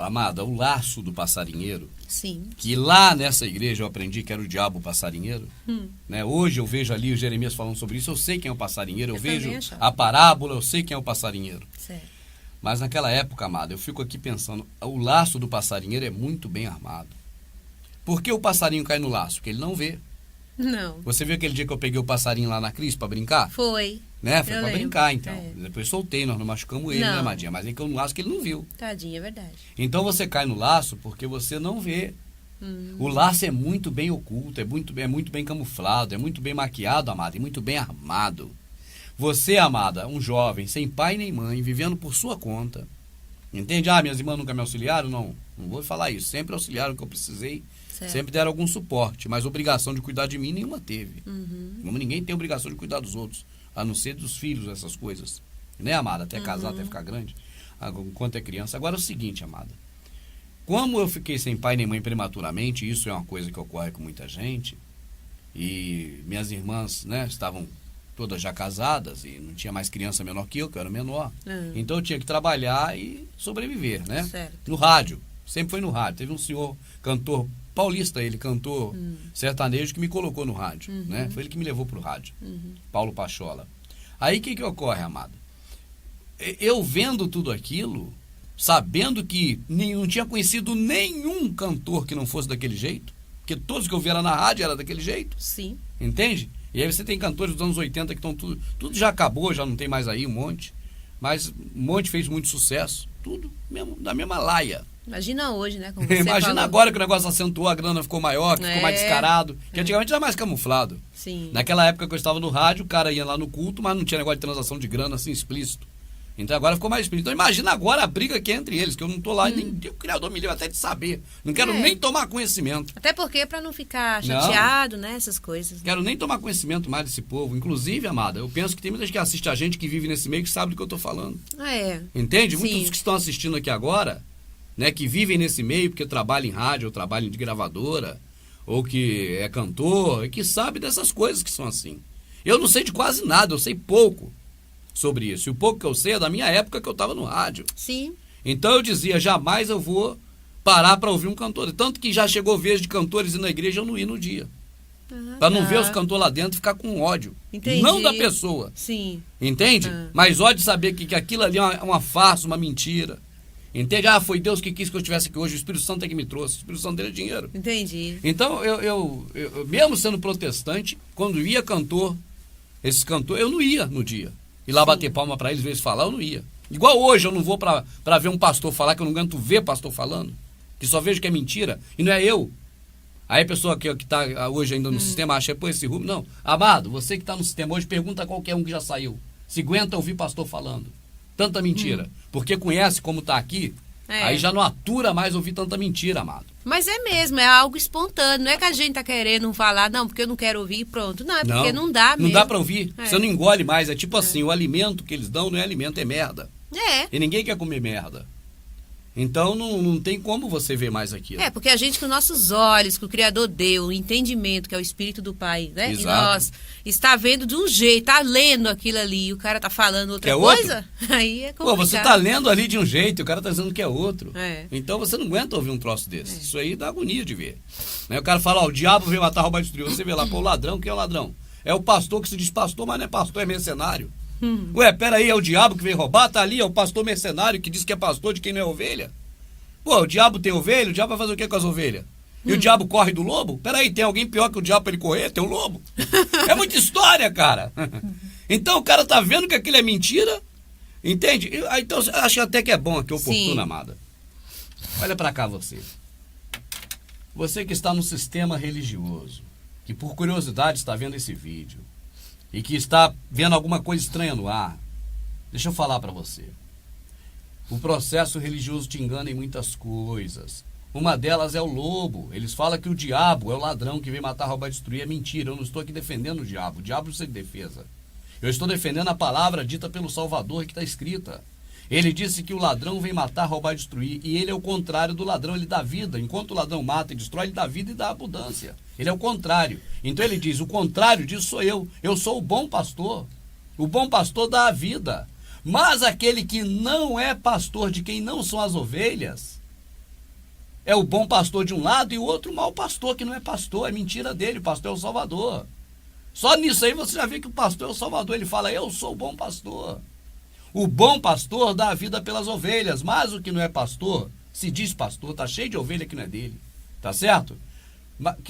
amada, o laço do passarinheiro, Sim. que lá nessa igreja eu aprendi que era o diabo passarinheiro, né? Hoje eu vejo ali o Jeremias falando sobre isso, eu sei quem é o passarinheiro, eu vejo a parábola, eu sei quem é o passarinheiro. Certo. Mas naquela época, amada, eu fico aqui pensando, o laço do passarinheiro é muito bem armado. Por que o passarinho cai no laço? Porque ele não vê. Não. Você viu aquele dia que eu peguei o passarinho lá na Cris pra brincar? Foi. Né? Foi Eu pra lembro. brincar, então. É. Depois soltei, nós não machucamos ele, Não. né, Amadinha? Mas ele caiu no laço que ele não viu. Tadinho, é verdade. Então você cai no laço porque você não vê. O laço é muito bem oculto, é muito bem camuflado, é muito bem maquiado, amada, e muito bem armado. Você, amada, um jovem, sem pai nem mãe, vivendo por sua conta. Entende? Ah, minhas irmãs nunca me auxiliaram? Não vou falar isso. Sempre auxiliaram o que eu precisei. Certo. Sempre deram algum suporte, mas obrigação de cuidar de mim nenhuma teve. Como ninguém tem obrigação de cuidar dos outros, a não ser dos filhos, essas coisas. Né, amada? Até casar, até ficar grande, enquanto é criança. Agora é o seguinte, amada. Como eu fiquei sem pai nem mãe prematuramente, isso é uma coisa que ocorre com muita gente, e minhas irmãs, né, estavam todas já casadas e não tinha mais criança menor que eu era menor. Então eu tinha que trabalhar e sobreviver, né? Certo. No rádio. Sempre foi no rádio. Teve um senhor cantor paulista, ele cantor sertanejo que me colocou no rádio, né? Foi ele que me levou pro rádio. Paulo Pachola. Aí o que ocorre, amada? Eu vendo tudo aquilo, sabendo que não tinha conhecido nenhum cantor que não fosse daquele jeito, porque todos que eu via lá na rádio era daquele jeito. Sim. Entende? E aí você tem cantores dos anos 80 que estão tudo já acabou, já não tem mais aí um monte, mas um monte fez muito sucesso, tudo mesmo, da mesma laia. Imagina hoje, né? Como você Imagina falou. agora que o negócio acentuou, a grana ficou maior, que ficou mais descarado, que antigamente era mais camuflado. Sim. Naquela época que eu estava no rádio, o cara ia lá no culto, mas não tinha negócio de transação de grana assim explícito. Então agora ficou mais explícito. Então imagina agora a briga que é entre eles, que eu não tô lá, nem o criador me deu até de saber. Não quero nem tomar conhecimento. Até porque para não ficar chateado, né? Essas coisas. Quero nem tomar conhecimento mais desse povo. Inclusive, amada, eu penso que tem muita gente que assiste a gente, que vive nesse meio, que sabe do que eu tô falando. Entende? Sim. Muitos que estão assistindo aqui agora, né, que vivem nesse meio porque trabalham em rádio, ou trabalham de gravadora, ou que é cantor, e que sabe dessas coisas que são assim. Eu não sei de quase nada, eu sei pouco sobre isso. E o pouco que eu sei é da minha época que eu estava no rádio. Sim. Então eu dizia, jamais eu vou parar para ouvir um cantor. Tanto que já chegou vez de cantores ir na igreja eu não ir no dia. Para não ver os cantores lá dentro e ficar com ódio. Entendi. Não da pessoa. Sim. Entende? Mas ódio de saber que aquilo ali é uma farsa, uma mentira. Entende? Ah, foi Deus que quis que eu estivesse aqui hoje, o Espírito Santo é que me trouxe. O Espírito Santo dele é dinheiro. Entendi. Então, eu mesmo sendo protestante, quando ia cantor, esses cantores, eu não ia no dia. Ir lá bater palma para eles, ver eles falar, eu não ia. Igual hoje, eu não vou para ver um pastor falar, que eu não aguento ver pastor falando, que só vejo que é mentira, e não é eu. Aí a pessoa que está hoje ainda no sistema acha, pô, esse Rubens. Não, amado, você que está no sistema hoje, pergunta a qualquer um que já saiu. Se aguenta ouvir pastor falando. Tanta mentira. Porque conhece como está aqui, aí já não atura mais ouvir tanta mentira, amado. Mas é mesmo, é algo espontâneo. Não é que a gente tá querendo falar, não, porque eu não quero ouvir e pronto. Não, é porque não dá mesmo. Não dá para ouvir. Você não engole mais. É tipo assim, o alimento que eles dão não é alimento, é merda. E ninguém quer comer merda. Então não tem como você ver mais aquilo. Porque a gente com nossos olhos, que o Criador deu, o entendimento, que é o Espírito do Pai, né? Exato. E nós está vendo de um jeito, tá lendo aquilo ali, e o cara tá falando outra coisa, aí é complicado. Pô, você tá lendo ali de um jeito e o cara tá dizendo que é outro. Então você não aguenta ouvir um troço desse. Isso aí dá agonia de ver. Né? O cara fala, o diabo veio matar, roubar e destruir. Você vê lá, pô, o ladrão, quem é o ladrão? É o pastor que se diz pastor, mas não é pastor, é mercenário. Ué, peraí, é o diabo que veio roubar? Tá ali, é o pastor mercenário que diz que é pastor de quem não é ovelha. Pô, o diabo tem ovelha, o diabo vai fazer o que com as ovelhas? E o diabo corre do lobo? Peraí, tem alguém pior que o diabo pra ele correr? Tem um lobo. É muita história, cara. Então o cara tá vendo que aquilo é mentira, entende? Então acho até que é bom aqui, oportuno, amada. Olha pra cá você. Você que está no sistema religioso, que por curiosidade está vendo esse vídeo, e que está vendo alguma coisa estranha no ar, deixa eu falar pra você. O processo religioso te engana em muitas coisas. Uma delas é o lobo. Eles falam que o diabo é o ladrão que vem matar, roubar e destruir. É mentira, eu não estou aqui defendendo o diabo. O diabo precisa de defesa. Eu estou defendendo a palavra dita pelo Salvador que está escrita. Ele disse que o ladrão vem matar, roubar e destruir. E ele é o contrário do ladrão, ele dá vida. Enquanto o ladrão mata e destrói, ele dá vida e dá abundância. Ele é o contrário. Então ele diz, o contrário disso sou eu. Eu sou o bom pastor. O bom pastor dá a vida. Mas aquele que não é pastor, de quem não são as ovelhas, é o bom pastor de um lado e o outro mau pastor, que não é pastor, é mentira dele, o pastor é o Salvador. Só nisso aí você já vê que o pastor é o Salvador, ele fala, eu sou o bom pastor. O bom pastor dá a vida pelas ovelhas, mas o que não é pastor, se diz pastor, tá cheio de ovelha que não é dele, tá certo?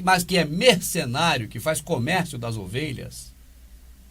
Mas que é mercenário, que faz comércio das ovelhas,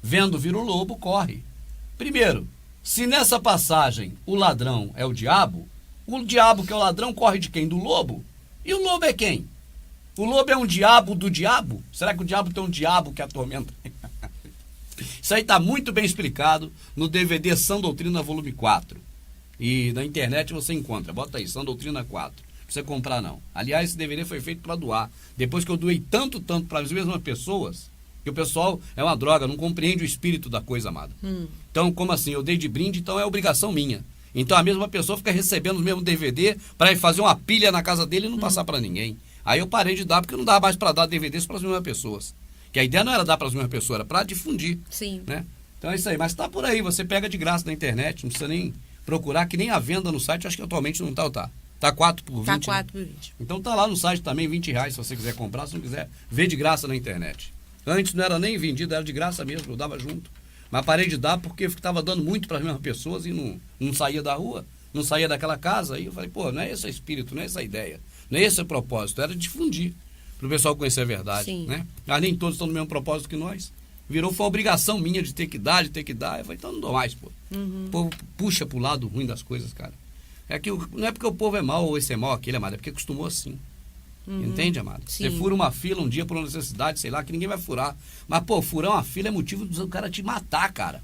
vendo vir o lobo, corre. Primeiro, se nessa passagem o ladrão é o diabo que é o ladrão corre de quem? Do lobo? E o lobo é quem? O lobo é um diabo do diabo? Será que o diabo tem um diabo que atormenta? Isso aí está muito bem explicado no DVD Sã Doutrina Volume 4. E na internet você encontra. Bota aí, Sã Doutrina 4. Não precisa comprar, não. Aliás, esse DVD foi feito para doar. Depois que eu doei tanto para as mesmas pessoas, que o pessoal é uma droga, não compreende o espírito da coisa, amada. Então, como assim? Eu dei de brinde, então é obrigação minha. Então a mesma pessoa fica recebendo o mesmo DVD para ir fazer uma pilha na casa dele e não passar para ninguém. Aí eu parei de dar, porque não dá mais para dar DVDs para as mesmas pessoas. Que a ideia não era dar para as mesmas pessoas, era para difundir. Sim. Né? Então é isso aí. Mas está por aí, você pega de graça na internet, não precisa nem procurar, que nem a venda no site, acho que atualmente não está, tá? Tá 4 por 20. Tá 4 por 20. Então tá lá no site também, R$20, se você quiser comprar, se não quiser, vê de graça na internet. Antes não era nem vendido, era de graça mesmo, eu dava junto. Mas parei de dar porque estava dando muito para as mesmas pessoas e não saía da rua, não saía daquela casa. Aí eu falei, pô, não é esse o espírito, não é essa a ideia, não é esse o propósito, era difundir, para o pessoal conhecer a verdade. Sim. Né? Mas nem todos estão no mesmo propósito que nós. Foi uma obrigação minha de ter que dar. Eu falei, então não dou mais, pô. O povo puxa pro lado ruim das coisas, cara. Não é porque o povo é mau ou esse é mau, aquele, amado, é porque acostumou assim. Entende, amado? Sim. Você fura uma fila um dia por uma necessidade, sei lá, que ninguém vai furar. Mas, pô, furar uma fila é motivo do cara te matar, cara.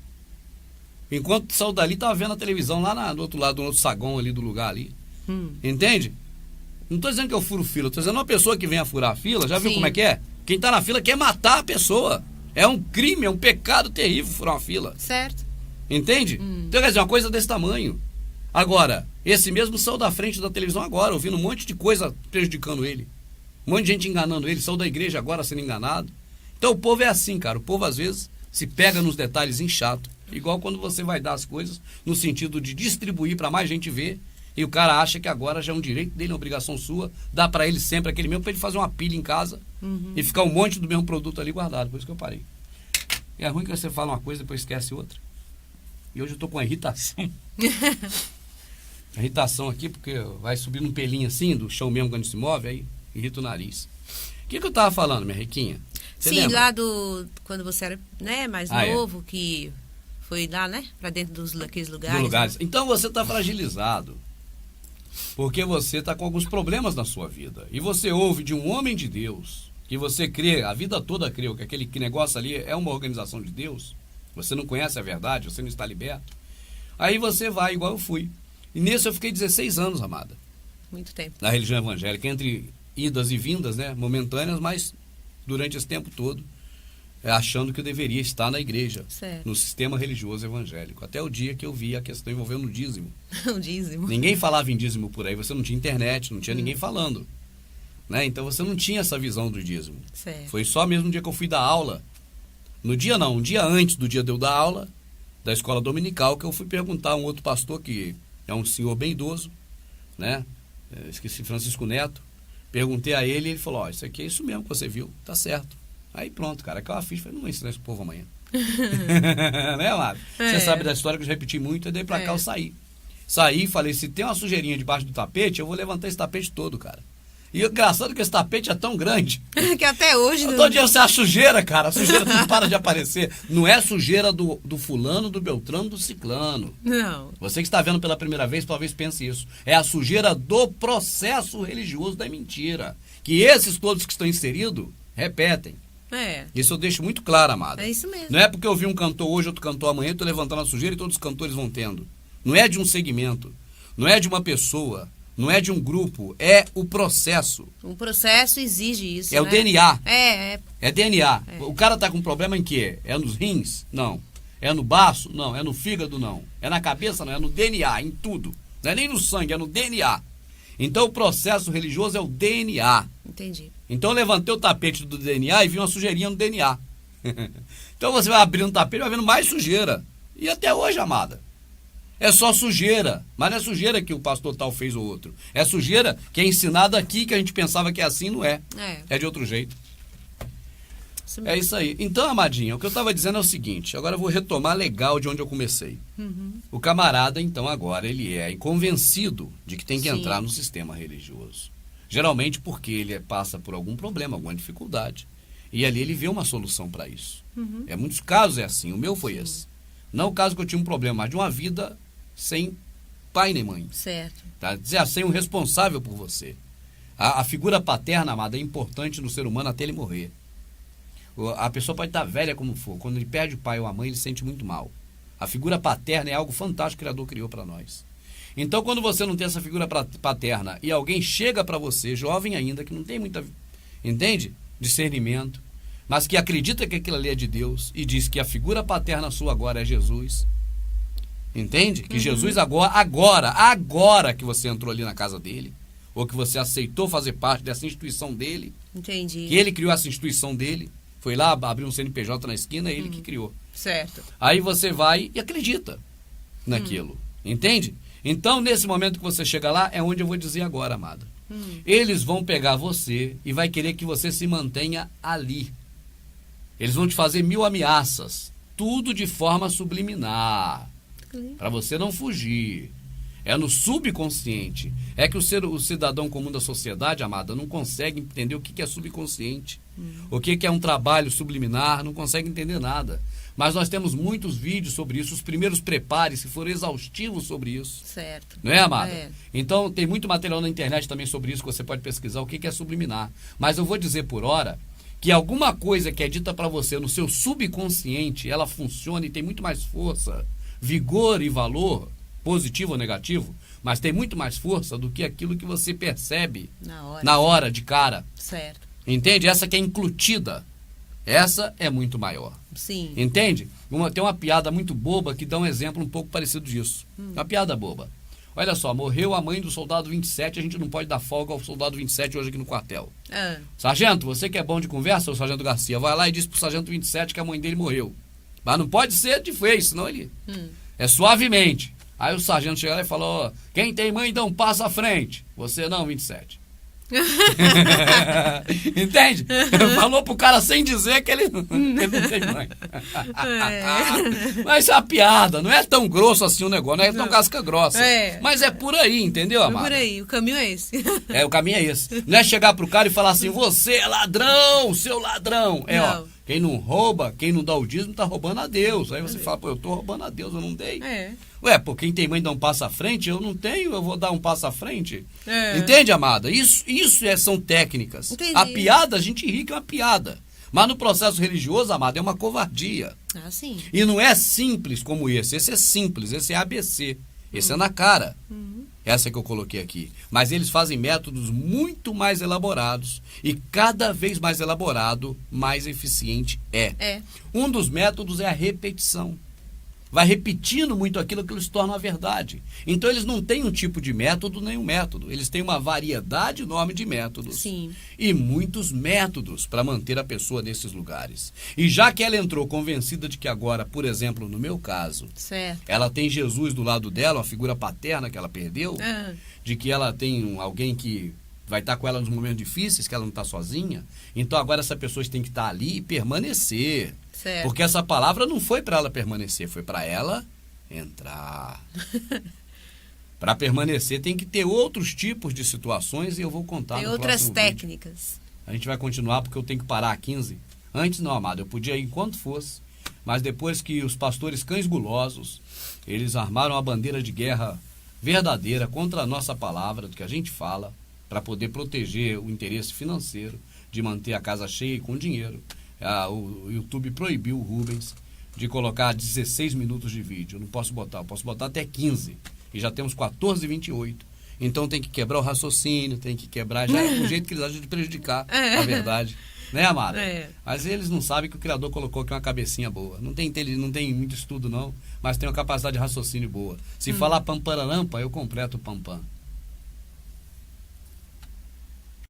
Enquanto saiu dali, tava vendo a televisão lá do outro lado, no outro saguão ali do lugar ali. Entende? Não tô dizendo que eu furo fila, tô dizendo uma pessoa que vem a furar a fila, já viu como é que é? Quem tá na fila quer matar a pessoa. É um crime, é um pecado terrível furar uma fila. Certo. Entende? Então, quer dizer, uma coisa desse tamanho. Agora, esse mesmo saiu da frente da televisão agora, ouvindo um monte de coisa prejudicando ele. Um monte de gente enganando ele, saiu da igreja agora sendo enganado. Então o povo é assim, cara. O povo às vezes se pega nos detalhes chato. Igual quando você vai dar as coisas no sentido de distribuir para mais gente ver. E o cara acha que agora já é um direito dele, uma obrigação sua. Dá para ele sempre aquele mesmo, para ele fazer uma pilha em casa e ficar um monte do mesmo produto ali guardado. Por isso que eu parei. É ruim que você fala uma coisa e depois esquece outra. E hoje eu tô com uma irritação. Irritação aqui, porque vai subindo um pelinho assim, do chão mesmo quando se move, aí irrita o nariz. O que eu tava falando, minha Riquinha? Você Sim, lembra? lá quando você era, né, mais novo, que foi lá, né, pra dentro daqueles lugares. Né? Então você tá fragilizado, porque você tá com alguns problemas na sua vida. E você ouve de um homem de Deus, que você crê, a vida toda creu, que aquele negócio ali é uma organização de Deus. Você não conhece a verdade, você não está liberto. Aí você vai, igual eu fui. E nisso eu fiquei 16 anos, amada. Muito tempo. Na religião evangélica, entre idas e vindas, né, momentâneas, mas durante esse tempo todo, achando que eu deveria estar na igreja, certo, no sistema religioso evangélico. Até o dia que eu vi a questão envolvendo o dízimo. O dízimo. Ninguém falava em dízimo por aí, você não tinha internet, não tinha ninguém falando. Né? Então você não tinha essa visão do dízimo. Certo. Foi só mesmo no dia que eu fui dar aula. No dia não, um dia antes do dia de eu dar aula, da escola dominical, que eu fui perguntar a um outro pastor, que é um senhor bem idoso, né? Esqueci, Francisco Neto. Perguntei a ele e ele falou, isso aqui é isso mesmo que você viu, tá certo. Aí pronto, cara, aquela ficha, falei, não vou ensinar esse povo amanhã. Né, amado? Você sabe da história que eu já repeti muito, e daí pra cá eu saí. Saí e falei, se tem uma sujeirinha debaixo do tapete, eu vou levantar esse tapete todo, cara. E engraçado que esse tapete é tão grande que até hoje... Todo dia você é a sujeira, cara. A sujeira não para de aparecer. Não é sujeira do fulano, do beltrano, do ciclano. Não. Você que está vendo pela primeira vez, talvez pense isso. É a sujeira do processo religioso da mentira. Que esses todos que estão inseridos repetem. Isso eu deixo muito claro, amada. É isso mesmo. Não é porque eu vi um cantor hoje, outro cantor amanhã, eu estou levantando a sujeira e todos os cantores vão tendo. Não é de um segmento. Não é de uma pessoa. Não é de um grupo, é o processo. O processo exige isso, É, né? O DNA. É DNA. O cara tá com problema em quê? É nos rins? Não. É no baço? Não. É no fígado? Não. É na cabeça? Não. É no DNA, em tudo. Não é nem no sangue, é no DNA. Então o processo religioso é o DNA. Entendi. Então eu levantei o tapete do DNA e vi uma sujeirinha no DNA. Então você vai abrindo o tapete e vai vendo mais sujeira. E até hoje, amada. É só sujeira. Mas não é sujeira que o pastor tal fez ou outro. É sujeira que é ensinada aqui, que a gente pensava que é assim, não é. É de outro jeito. É isso aí. Então, amadinha, o que eu estava dizendo é o seguinte. Agora eu vou retomar legal de onde eu comecei. O camarada, então, agora, ele é convencido de que tem que entrar no sistema religioso. Geralmente porque ele passa por algum problema, alguma dificuldade. E ali ele vê uma solução para isso. Em muitos casos é assim. O meu foi esse. Não o caso que eu tinha um problema, mas de uma vida sem pai nem mãe. Certo. Tá? Dizer, sem um responsável por você. A figura paterna, amada, é importante no ser humano até ele morrer. A pessoa pode estar velha como for. Quando ele perde o pai ou a mãe, ele se sente muito mal. A figura paterna é algo fantástico que o Criador criou para nós. Então, quando você não tem essa figura paterna e alguém chega para você, jovem ainda, que não tem muita, entende? Discernimento, mas que acredita que aquilo ali é de Deus e diz que a figura paterna sua agora é Jesus. Entende? Que Jesus agora que você entrou ali na casa dele, ou que você aceitou fazer parte dessa instituição dele. Entendi. Que ele criou essa instituição dele. Foi lá, abriu um CNPJ na esquina, ele que criou. Certo. Aí você vai e acredita naquilo. Entende? Então, nesse momento que você chega lá, é onde eu vou dizer agora, amada. Eles vão pegar você e vai querer que você se mantenha ali. Eles vão te fazer 1000 ameaças. Tudo de forma subliminar. Para você não fugir. É no subconsciente. É que o cidadão comum da sociedade, amada, não consegue entender o que é subconsciente. O que é um trabalho subliminar, não consegue entender nada. Mas nós temos muitos vídeos sobre isso. Os primeiros prepares, que foram exaustivos sobre isso. Certo. Não é, amada? Então, tem muito material na internet também sobre isso, que você pode pesquisar o que é subliminar. Mas eu vou dizer por hora que alguma coisa que é dita para você no seu subconsciente, ela funciona e tem muito mais força, vigor e valor, positivo ou negativo, mas tem muito mais força do que aquilo que você percebe na hora de cara. Certo. Entende? Essa que é inclutida. Essa é muito maior. Sim. Entende? Tem uma piada muito boba que dá um exemplo um pouco parecido disso. Uma piada boba. Olha só, morreu a mãe do soldado 27, a gente não pode dar folga ao soldado 27 hoje aqui no quartel. Sargento, você que é bom de conversa, o sargento Garcia, vai lá e diz pro sargento 27 que a mãe dele morreu. Mas não pode ser de vez, senão ele... É suavemente. Aí o sargento chega lá e fala, ó, quem tem mãe, então passa à frente. Você não, 27. Entende? Falou pro cara sem dizer que ele não tem mãe. Mas é uma piada, não é tão grosso assim o negócio, não é tão casca grossa. Mas é por aí, entendeu, amado? É por aí, o caminho é esse. O caminho é esse. Não é chegar pro cara e falar assim, você é ladrão, seu ladrão. Ó, quem não rouba, quem não dá o dízimo, tá roubando a Deus. Aí você fala, pô, eu tô roubando a Deus, eu não dei. Ué, pô, quem tem mãe dá um passo à frente, eu não tenho, eu vou dar um passo à frente. Entende, amada? Isso são técnicas. Entendi. A piada, a gente ri que é uma piada. Mas no processo religioso, amada, é uma covardia. Sim. E não é simples como esse. Esse é simples, esse é ABC. Esse é na cara. Essa que eu coloquei aqui. Mas eles fazem métodos muito mais elaborados. E cada vez mais elaborado, mais eficiente é. Um dos métodos é a repetição. Vai repetindo muito aquilo que eles tornam a verdade. Então eles não têm um tipo de método nem um método. Eles têm uma variedade enorme de métodos. Sim. E muitos métodos para manter a pessoa nesses lugares. E já que ela entrou convencida de que agora, por exemplo, no meu caso, ela tem Jesus do lado dela, uma figura paterna que ela perdeu, de que ela tem alguém que vai estar com ela nos momentos difíceis, que ela não está sozinha. Então agora essa pessoa tem que estar ali e permanecer. Certo. Porque essa palavra não foi para ela permanecer, foi para ela entrar. Para permanecer tem que ter outros tipos de situações e eu vou contar no próximo vídeo. Tem outras técnicas. A gente vai continuar porque eu tenho que parar a 15. Antes não, amado, eu podia ir enquanto fosse, mas depois que os pastores cães gulosos, eles armaram a bandeira de guerra verdadeira contra a nossa palavra, do que a gente fala, para poder proteger o interesse financeiro, de manter a casa cheia e com dinheiro. O YouTube proibiu o Rubens de colocar 16 minutos de vídeo. Eu não posso botar, eu posso botar até 15. E já temos 14h28. Então tem que quebrar o raciocínio, tem que quebrar já o jeito que eles acham de prejudicar a verdade. Né, amada? Mas eles não sabem que o Criador colocou aqui uma cabecinha boa. Não tem muito estudo, não, mas tem uma capacidade de raciocínio boa. Se falar pampararampa, eu completo o pampam.